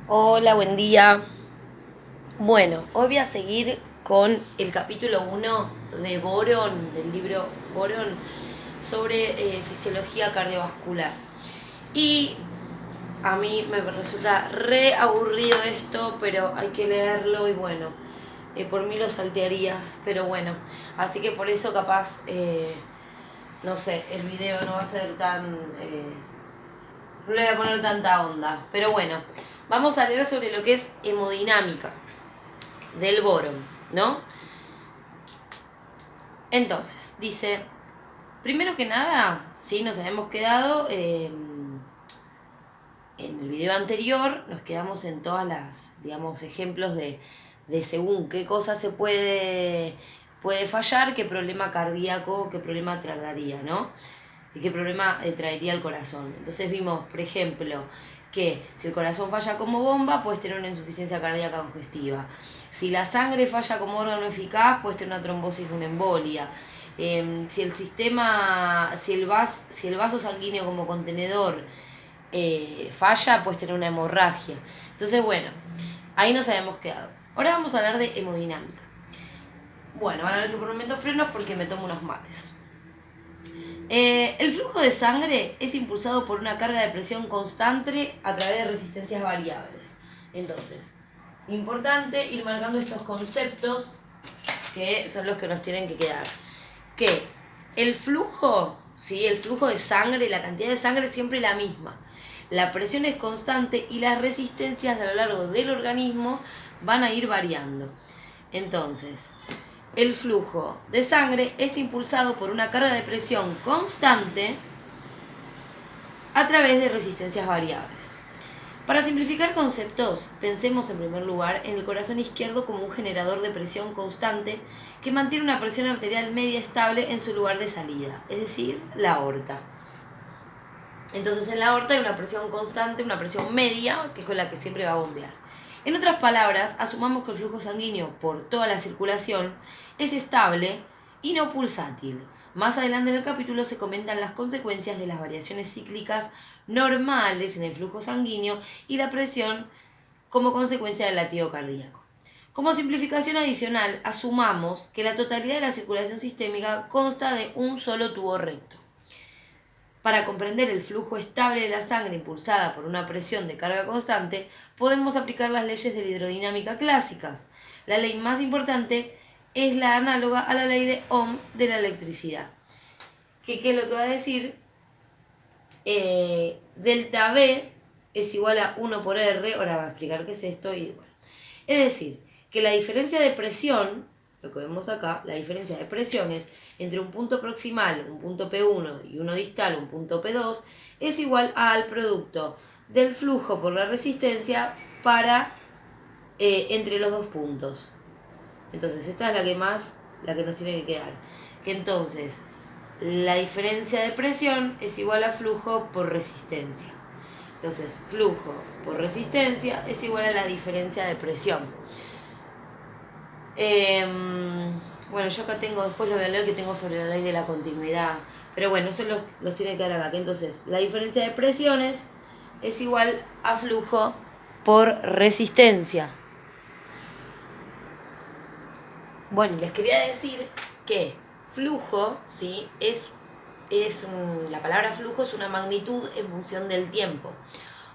Hola, buen día. Bueno, hoy voy a seguir con el capítulo 1 de Boron, del libro Boron, sobre fisiología cardiovascular. Y a mí me resulta re aburrido esto, pero hay que leerlo y bueno, por mí lo saltearía, pero bueno, así que por eso capaz, no sé, el video no va a ser tan... no le voy a poner tanta onda, pero bueno, vamos a leer sobre lo que es hemodinámica del boron, ¿no? Entonces, dice, primero que nada, sí, nos habíamos quedado en el video anterior, nos quedamos en todas las, digamos, ejemplos de según qué cosa se puede fallar, qué problema cardíaco, qué problema traería, ¿no? Y qué problema traería el corazón. Entonces vimos, por ejemplo, que si el corazón falla como bomba, puedes tener una insuficiencia cardíaca congestiva. Si la sangre falla como órgano eficaz, puedes tener una trombosis, una embolia. Si el sistema, si el vaso sanguíneo como contenedor falla, puedes tener una hemorragia. Entonces, bueno, ahí nos habíamos quedado. Ahora vamos a hablar de hemodinámica. Bueno, van a ver que por un momento frenos porque me tomo unos mates. El flujo de sangre es impulsado por una carga de presión constante a través de resistencias variables. Entonces, importante ir marcando estos conceptos que son los que nos tienen que quedar. Que el flujo, ¿sí? El flujo de sangre, la cantidad de sangre es siempre la misma. La presión es constante y las resistencias a lo largo del organismo van a ir variando. Entonces, el flujo de sangre es impulsado por una carga de presión constante a través de resistencias variables. Para simplificar conceptos, pensemos en primer lugar en el corazón izquierdo como un generador de presión constante que mantiene una presión arterial media estable en su lugar de salida, es decir, la aorta. Entonces en la aorta hay una presión constante, una presión media, que es con la que siempre va a bombear. En otras palabras, asumamos que el flujo sanguíneo por toda la circulación es estable y no pulsátil. Más adelante en el capítulo se comentan las consecuencias de las variaciones cíclicas normales en el flujo sanguíneo y la presión como consecuencia del latido cardíaco. Como simplificación adicional, asumamos que la totalidad de la circulación sistémica consta de un solo tubo recto. Para comprender el flujo estable de la sangre impulsada por una presión de carga constante, podemos aplicar las leyes de la hidrodinámica clásicas. La ley más importante es la análoga a la ley de Ohm de la electricidad. ¿Qué es lo que va a decir? Delta B es igual a 1 por R, ahora va a explicar qué es esto. Es decir, que la diferencia de presión, lo que vemos acá, la diferencia de presiones entre un punto proximal, un punto P1 y uno distal, un punto P2, es igual al producto del flujo por la resistencia para entre los dos puntos. Entonces esta es la que nos tiene que quedar. Que entonces la diferencia de presión es igual a flujo por resistencia. Entonces flujo por resistencia es igual a la diferencia de presión. Bueno, yo acá tengo, después lo voy a leer que tengo sobre la ley de la continuidad. Pero bueno, eso los tiene que dar acá. Que entonces, la diferencia de presiones es igual a flujo por resistencia. Bueno, les quería decir que flujo, ¿sí? La palabra flujo es una magnitud en función del tiempo.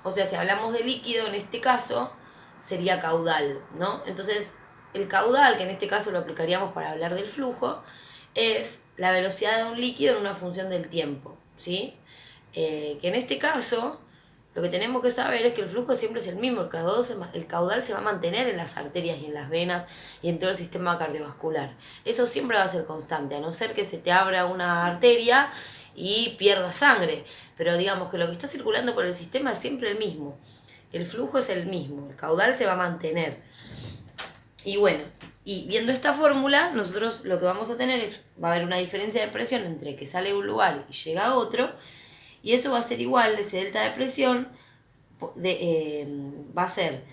O sea, si hablamos de líquido, en este caso, sería caudal, ¿no? Entonces, el caudal, que en este caso lo aplicaríamos para hablar del flujo, es la velocidad de un líquido en una función del tiempo, ¿sí? Que en este caso, lo que tenemos que saber es que el flujo siempre es el mismo, el caudal se va a mantener en las arterias y en las venas y en todo el sistema cardiovascular. Eso siempre va a ser constante, a no ser que se te abra una arteria y pierdas sangre. Pero digamos que lo que está circulando por el sistema es siempre el mismo. El flujo es el mismo, el caudal se va a mantener. Y bueno, y viendo esta fórmula, nosotros lo que vamos a tener es, va a haber una diferencia de presión entre que sale de un lugar y llega a otro, y eso va a ser igual, ese delta de presión va a ser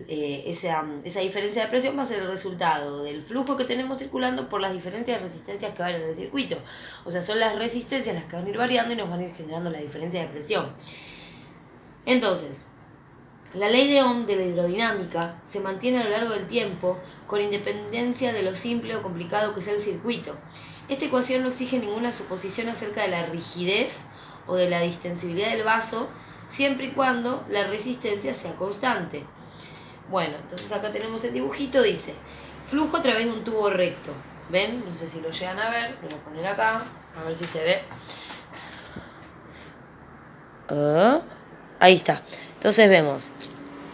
esa diferencia de presión va a ser el resultado del flujo que tenemos circulando por las diferentes resistencias que van en el circuito. O sea, son las resistencias las que van a ir variando y nos van a ir generando la diferencia de presión. Entonces, La ley de Ohm de la hidrodinámica se mantiene a lo largo del tiempo con independencia de lo simple o complicado que sea el circuito. Esta ecuación no exige ninguna suposición acerca de la rigidez o de la distensibilidad del vaso, siempre y cuando la resistencia sea constante. Bueno, entonces acá tenemos el dibujito, dice flujo a través de un tubo recto. ¿Ven? No sé si lo llegan a ver, lo voy a poner acá, a ver si se ve. Ahí está. Entonces vemos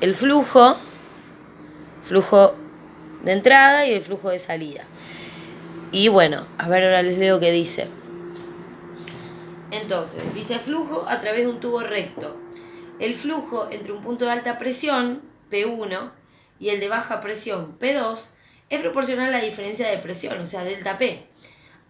el flujo de entrada y el flujo de salida. Y bueno, a ver, ahora les leo qué dice. Entonces, dice flujo a través de un tubo recto. El flujo entre un punto de alta presión, P1, y el de baja presión, P2, es proporcional a la diferencia de presión, o sea, delta P.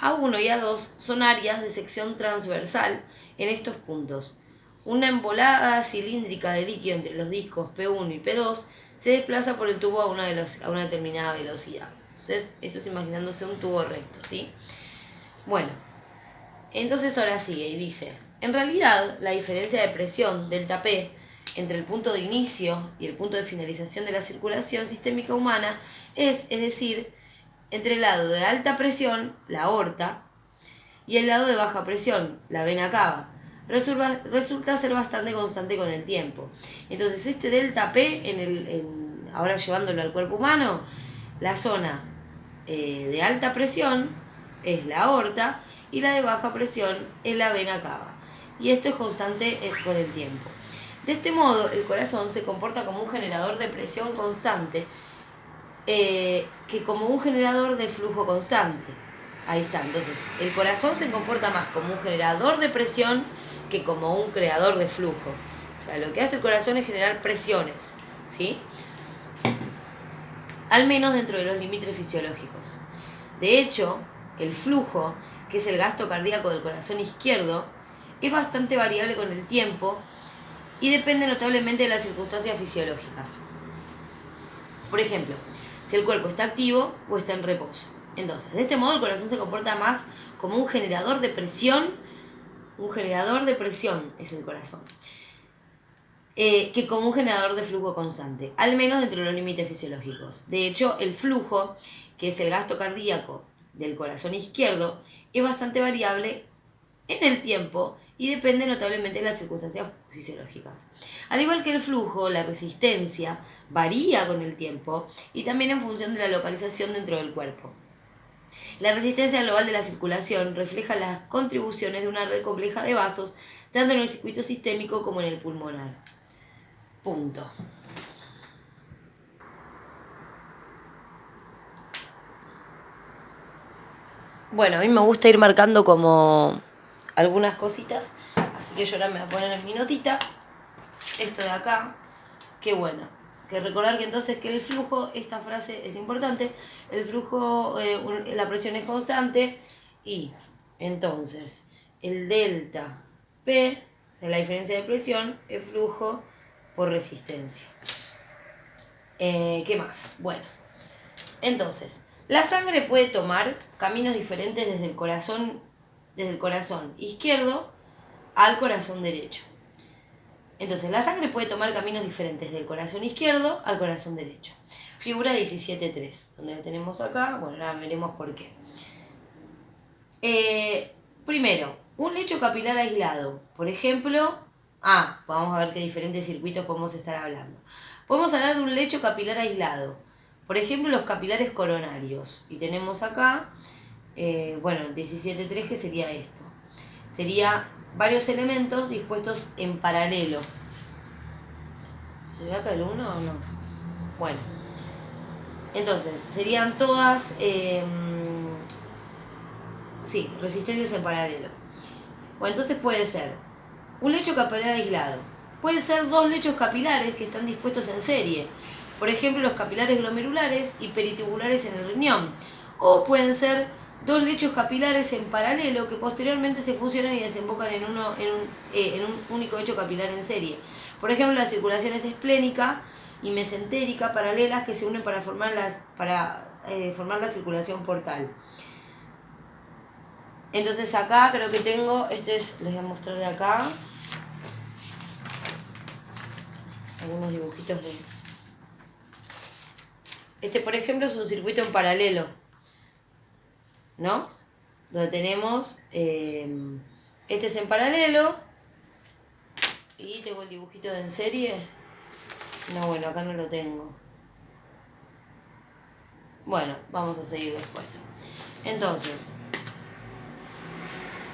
A1 y A2 son áreas de sección transversal en estos puntos. Una embolada cilíndrica de líquido entre los discos P1 y P2 se desplaza por el tubo a una determinada velocidad. Entonces, esto es imaginándose un tubo recto, ¿sí? Bueno, entonces ahora sigue y dice, en realidad la diferencia de presión, delta P, entre el punto de inicio y el punto de finalización de la circulación sistémica humana es decir, entre el lado de alta presión, la aorta, y el lado de baja presión, la vena cava. Resulta ser bastante constante con el tiempo. Entonces este delta P, ahora llevándolo al cuerpo humano, la zona de alta presión es la aorta y la de baja presión es la vena cava. Y esto es constante con el tiempo. De este modo, el corazón se comporta como un generador de presión constante que como un generador de flujo constante. Ahí está, entonces el corazón se comporta más como un generador de presión que como un creador de flujo. O sea, lo que hace el corazón es generar presiones, ¿sí? Al menos dentro de los límites fisiológicos. De hecho, el flujo, que es el gasto cardíaco del corazón izquierdo, es bastante variable con el tiempo y depende notablemente de las circunstancias fisiológicas. Por ejemplo, si el cuerpo está activo o está en reposo. Entonces, de este modo el corazón se comporta más como un generador de presión es el corazón, que como un generador de flujo constante, al menos dentro de los límites fisiológicos. De hecho, el flujo, que es el gasto cardíaco del corazón izquierdo, es bastante variable en el tiempo y depende notablemente de las circunstancias fisiológicas. Al igual que el flujo, la resistencia varía con el tiempo y también en función de la localización dentro del cuerpo. La resistencia global de la circulación refleja las contribuciones de una red compleja de vasos, tanto en el circuito sistémico como en el pulmonar. Punto. Bueno, a mí me gusta ir marcando como algunas cositas, así que yo ahora me voy a poner en mi notita esto de acá, que bueno, que recordar que entonces que el flujo, esta frase es importante, el flujo, la presión es constante y entonces el delta P, o sea, la diferencia de presión, es flujo por resistencia. ¿Qué más? Bueno, entonces, la sangre puede tomar caminos diferentes desde el corazón izquierdo al corazón derecho. Entonces, la sangre puede tomar caminos diferentes del corazón izquierdo al corazón derecho. Figura 17.3, donde la tenemos acá. Bueno, ahora veremos por qué. Primero, un lecho capilar aislado. Por ejemplo, vamos a ver qué diferentes circuitos podemos estar hablando. Podemos hablar de un lecho capilar aislado. Por ejemplo, los capilares coronarios. Y tenemos acá, 17.3, que sería esto. Sería varios elementos dispuestos en paralelo. ¿Se ve acá el 1 o no? Bueno. Entonces, serían todas resistencias en paralelo. Bueno, entonces puede ser un lecho capilar aislado. Puede ser dos lechos capilares que están dispuestos en serie. Por ejemplo, los capilares glomerulares y peritubulares en el riñón. O pueden ser dos lechos capilares en paralelo que posteriormente se fusionan y desembocan en un único lecho capilar en serie. Por ejemplo, las circulaciones esplénica y mesentérica paralelas que se unen para formar la circulación portal. Entonces acá creo que tengo, les voy a mostrar de acá. algunos dibujitos de... Este, por ejemplo, es un circuito en paralelo, ¿no? Donde tenemos... este es en paralelo. Y tengo el dibujito de en serie. No, bueno, acá no lo tengo. Bueno, vamos a seguir después. Entonces,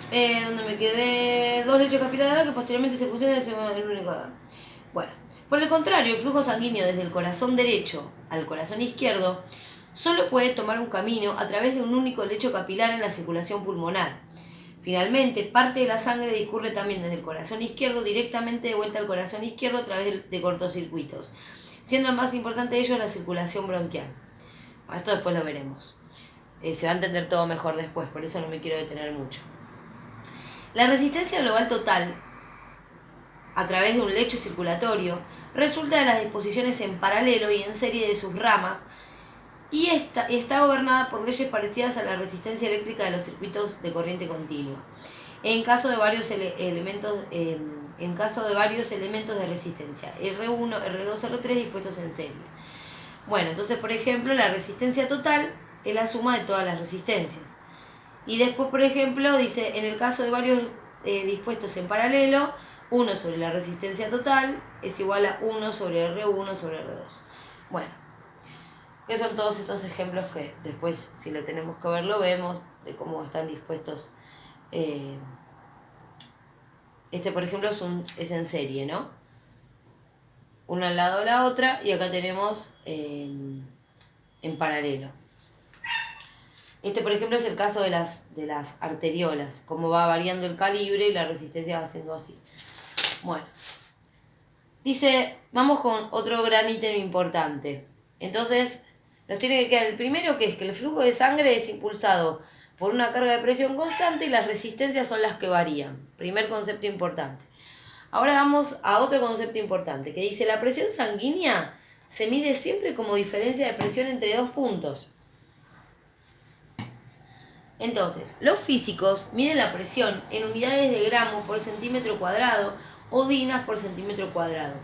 donde me quedé, dos lechos capilares que posteriormente se fusionan en un único. Bueno, por el contrario, el flujo sanguíneo desde el corazón derecho al corazón izquierdo solo puede tomar un camino a través de un único lecho capilar en la circulación pulmonar. Finalmente, parte de la sangre discurre también desde el corazón izquierdo directamente de vuelta al corazón izquierdo a través de cortocircuitos, siendo el más importante de ellos la circulación bronquial. Bueno, esto después lo veremos. Se va a entender todo mejor después, por eso no me quiero detener mucho. La resistencia global total, a través de un lecho circulatorio, resulta de las disposiciones en paralelo y en serie de sus ramas, y está gobernada por leyes parecidas a la resistencia eléctrica de los circuitos de corriente continua, en caso de varios elementos de resistencia, R1, R2, R3 dispuestos en serie. Bueno, entonces, por ejemplo, la resistencia total es la suma de todas las resistencias. Y después, por ejemplo, dice, en el caso de varios dispuestos en paralelo, 1 sobre la resistencia total es igual a 1 sobre R1 sobre R2. Bueno, que son todos estos ejemplos que después, si lo tenemos que ver, lo vemos, de cómo están dispuestos. Este, por ejemplo, es en serie, ¿no? Una al lado de la otra, y acá tenemos en paralelo. Este, por ejemplo, es el caso de las arteriolas, cómo va variando el calibre y la resistencia va siendo así. Bueno, dice, vamos con otro gran ítem importante. Entonces, nos tiene que quedar el primero, que es que el flujo de sangre es impulsado por una carga de presión constante y las resistencias son las que varían. Primer concepto importante. Ahora vamos a otro concepto importante, que dice, la presión sanguínea se mide siempre como diferencia de presión entre dos puntos. Entonces, los físicos miden la presión en unidades de gramos por centímetro cuadrado o dinas por centímetro cuadrado.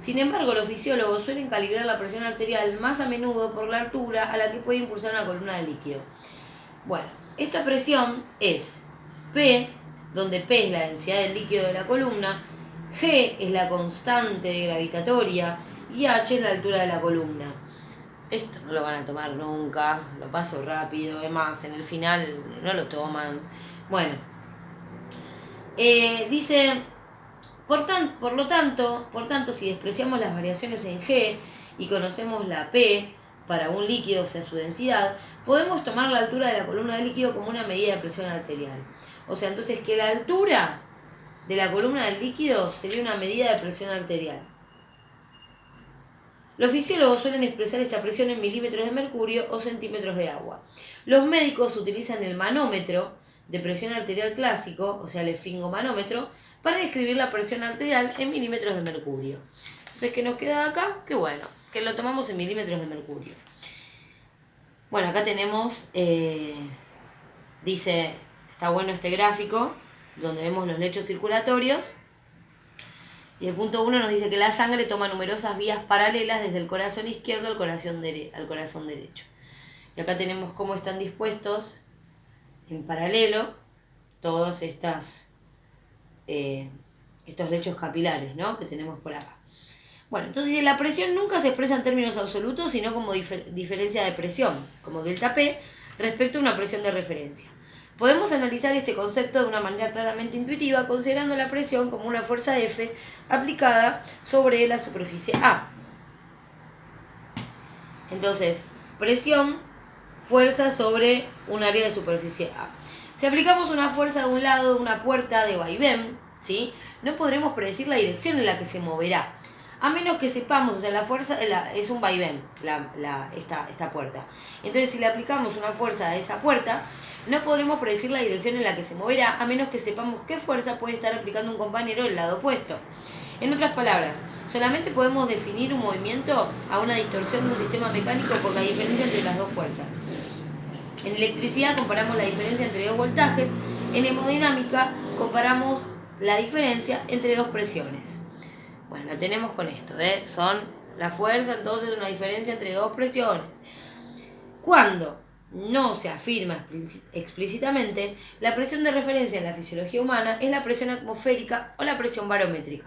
Sin embargo, los fisiólogos suelen calibrar la presión arterial más a menudo por la altura a la que puede impulsar una columna de líquido. Bueno, esta presión es P, donde P es la densidad del líquido de la columna, G es la constante gravitatoria y H es la altura de la columna. Esto no lo van a tomar nunca, lo paso rápido, además en el final no lo toman. Bueno, dice, por lo tanto, si despreciamos las variaciones en G y conocemos la P para un líquido, o sea, su densidad, podemos tomar la altura de la columna del líquido como una medida de presión arterial. O sea, entonces que la altura de la columna del líquido sería una medida de presión arterial. Los fisiólogos suelen expresar esta presión en milímetros de mercurio o centímetros de agua. Los médicos utilizan el manómetro de presión arterial clásico, o sea, el esfingomanómetro, para describir la presión arterial en milímetros de mercurio. Entonces, ¿qué nos queda acá? Que bueno, que lo tomamos en milímetros de mercurio. Bueno, acá tenemos, dice, está bueno este gráfico, donde vemos los lechos circulatorios. Y el punto 1 nos dice que la sangre toma numerosas vías paralelas desde el corazón izquierdo al corazón derecho. Y acá tenemos cómo están dispuestos en paralelo todos estos lechos capilares, ¿no?, que tenemos por acá. Bueno, entonces la presión nunca se expresa en términos absolutos, sino como diferencia de presión, como delta P, respecto a una presión de referencia. Podemos analizar este concepto de una manera claramente intuitiva, considerando la presión como una fuerza F aplicada sobre la superficie A. Entonces, presión, fuerza sobre un área de superficie A. Si aplicamos una fuerza de un lado de una puerta de vaivén, ¿sí?, no podremos predecir la dirección en la que se moverá, a menos que sepamos, o sea, la fuerza es un vaivén, esta puerta. Entonces, si le aplicamos una fuerza a esa puerta, no podremos predecir la dirección en la que se moverá, a menos que sepamos qué fuerza puede estar aplicando un compañero del lado opuesto. En otras palabras, solamente podemos definir un movimiento a una distorsión de un sistema mecánico por la diferencia entre las dos fuerzas. En electricidad comparamos la diferencia entre dos voltajes, en hemodinámica comparamos la diferencia entre dos presiones. Bueno, la tenemos con esto, son la fuerza, entonces una diferencia entre dos presiones. Cuando no se afirma explícitamente, la presión de referencia en la fisiología humana es la presión atmosférica o la presión barométrica.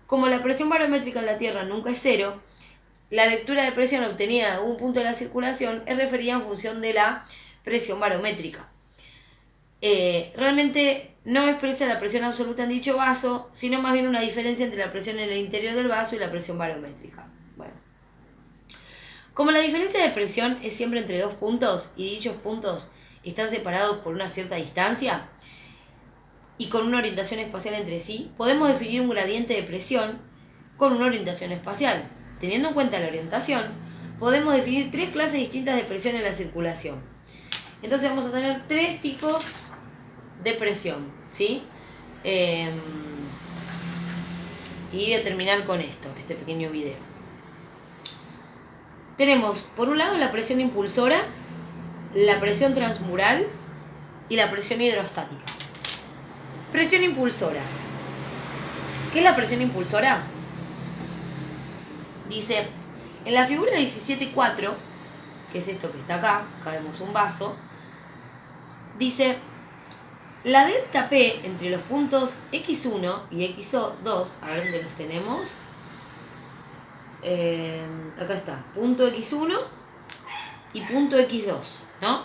Como la presión barométrica en la Tierra nunca es cero, la lectura de presión obtenida en algún punto de la circulación es referida en función de la presión barométrica. Realmente no expresa la presión absoluta en dicho vaso, sino más bien una diferencia entre la presión en el interior del vaso y la presión barométrica. Bueno, como la diferencia de presión es siempre entre dos puntos y dichos puntos están separados por una cierta distancia y con una orientación espacial entre sí, podemos definir un gradiente de presión con una orientación espacial. Teniendo en cuenta la orientación, podemos definir tres clases distintas de presión en la circulación. Entonces vamos a tener tres tipos de presión, ¿sí? Y voy a terminar con esto, este pequeño video. Tenemos, por un lado, la presión impulsora, la presión transmural y la presión hidrostática. Presión impulsora. ¿Qué es la presión impulsora? Dice, en la figura 17.4, que es esto que está acá vemos un vaso, dice, la delta P entre los puntos X1 y X2, a ver dónde los tenemos, acá está, punto X1 y punto X2, ¿no?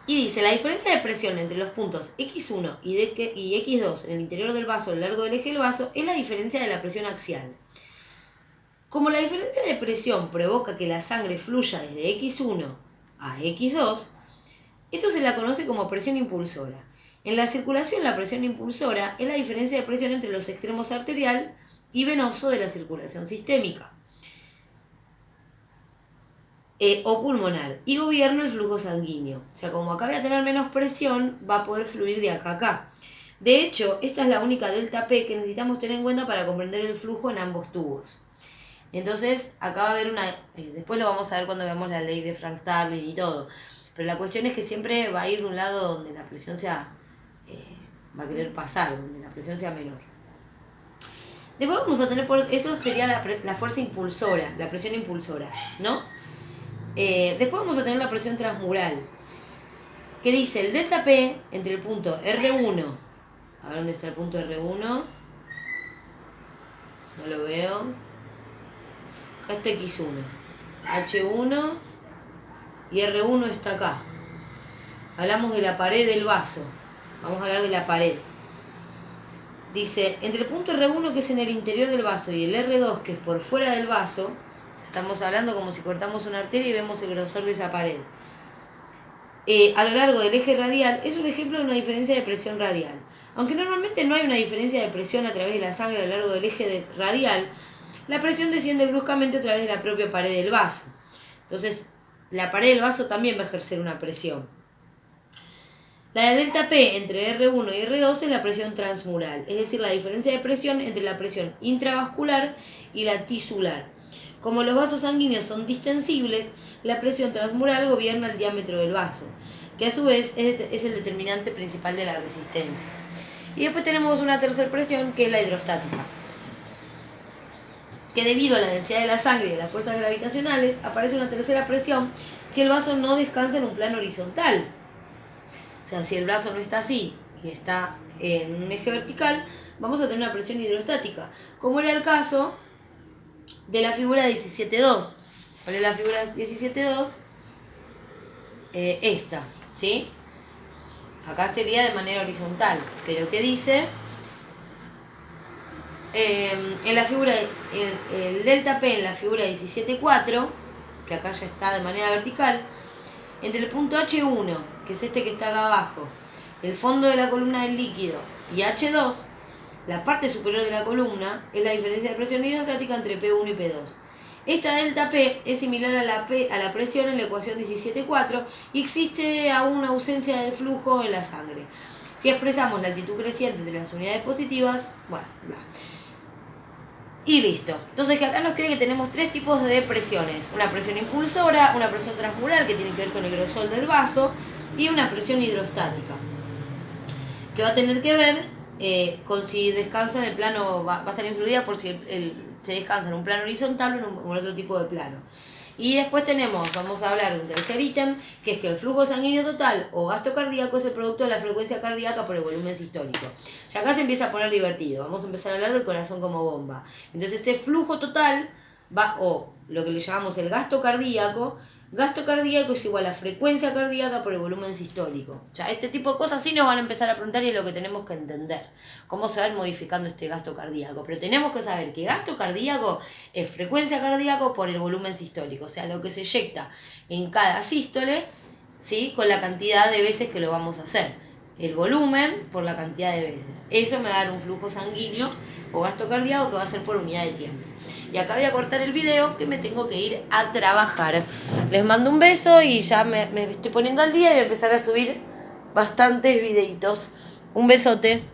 Y dice, la diferencia de presión entre los puntos X1 y X2 en el interior del vaso a lo largo del eje del vaso es la diferencia de la presión axial. Como la diferencia de presión provoca que la sangre fluya desde X1 a X2, esto se la conoce como presión impulsora. En la circulación, la presión impulsora es la diferencia de presión entre los extremos arterial y venoso de la circulación sistémica o pulmonar, y gobierna el flujo sanguíneo. O sea, como acá voy a tener menos presión, va a poder fluir de acá a acá. De hecho, esta es la única delta P que necesitamos tener en cuenta para comprender el flujo en ambos tubos. Entonces, acá va a haber una... después lo vamos a ver cuando veamos la ley de Frank-Starling y todo. Pero la cuestión es que siempre va a ir de un lado donde la presión sea... va a querer pasar, donde la presión sea menor. Después vamos a tener... eso sería la fuerza impulsora, la presión impulsora, ¿no? Después vamos a tener la presión transmural, que dice el delta P entre el punto R1... A ver dónde está el punto R1. No lo veo. Acá está X1, H1 y R1 está acá. Hablamos de la pared del vaso. Vamos a hablar de la pared. Dice, entre el punto R1 que es en el interior del vaso y el R2 que es por fuera del vaso, estamos hablando como si cortamos una arteria y vemos el grosor de esa pared. A lo largo del eje radial es un ejemplo de una diferencia de presión radial. Aunque normalmente no hay una diferencia de presión a través de la sangre a lo largo del eje radial, la presión desciende bruscamente a través de la propia pared del vaso. Entonces, la pared del vaso también va a ejercer una presión. La de delta P entre R1 y R2 es la presión transmural, es decir, la diferencia de presión entre la presión intravascular y la tisular. Como los vasos sanguíneos son distensibles, la presión transmural gobierna el diámetro del vaso, que a su vez es el determinante principal de la resistencia. Y después tenemos una tercera presión, que es la hidrostática, que debido a la densidad de la sangre y de las fuerzas gravitacionales, aparece una tercera presión si el vaso no descansa en un plano horizontal. O sea, si el vaso no está así y está en un eje vertical, vamos a tener una presión hidrostática, como era el caso de la figura 17.2. ¿Cuál es la figura 17.2? Esta, ¿sí? Acá estaría de manera horizontal, pero ¿qué dice? En la figura, el delta P en la figura 17.4, que acá ya está de manera vertical, entre el punto H1, que es este que está acá abajo, el fondo de la columna del líquido, y H2, la parte superior de la columna, es la diferencia de presión hidrostática entre P1 y P2. Esta delta P es similar a la presión en la ecuación 17.4 y existe aún una ausencia del flujo en la sangre. Si expresamos la altitud creciente de las unidades positivas, bueno, bla. Y listo. Entonces que acá nos queda que tenemos tres tipos de presiones. Una presión impulsora, una presión transmural que tiene que ver con el grosor del vaso y una presión hidrostática, que va a tener que ver si descansa en el plano, va a estar influida por si se descansa en un plano horizontal o en otro tipo de plano. Y después vamos a hablar de un tercer ítem, que es que el flujo sanguíneo total o gasto cardíaco es el producto de la frecuencia cardíaca por el volumen sistólico. Ya acá se empieza a poner divertido, vamos a empezar a hablar del corazón como bomba. Entonces ese flujo total o lo que le llamamos el gasto cardíaco es igual a frecuencia cardíaca por el volumen sistólico. Ya este tipo de cosas sí nos van a empezar a preguntar y es lo que tenemos que entender. Cómo se va a ir modificando este gasto cardíaco. Pero tenemos que saber que gasto cardíaco es frecuencia cardíaca por el volumen sistólico. O sea, lo que se eyecta en cada sístole, ¿sí? Con la cantidad de veces que lo vamos a hacer. El volumen por la cantidad de veces. Eso me va a dar un flujo sanguíneo o gasto cardíaco que va a ser por unidad de tiempo. Y acá voy a cortar el video que me tengo que ir a trabajar. Les mando un beso y ya me estoy poniendo al día y voy a empezar a subir bastantes videitos. Un besote.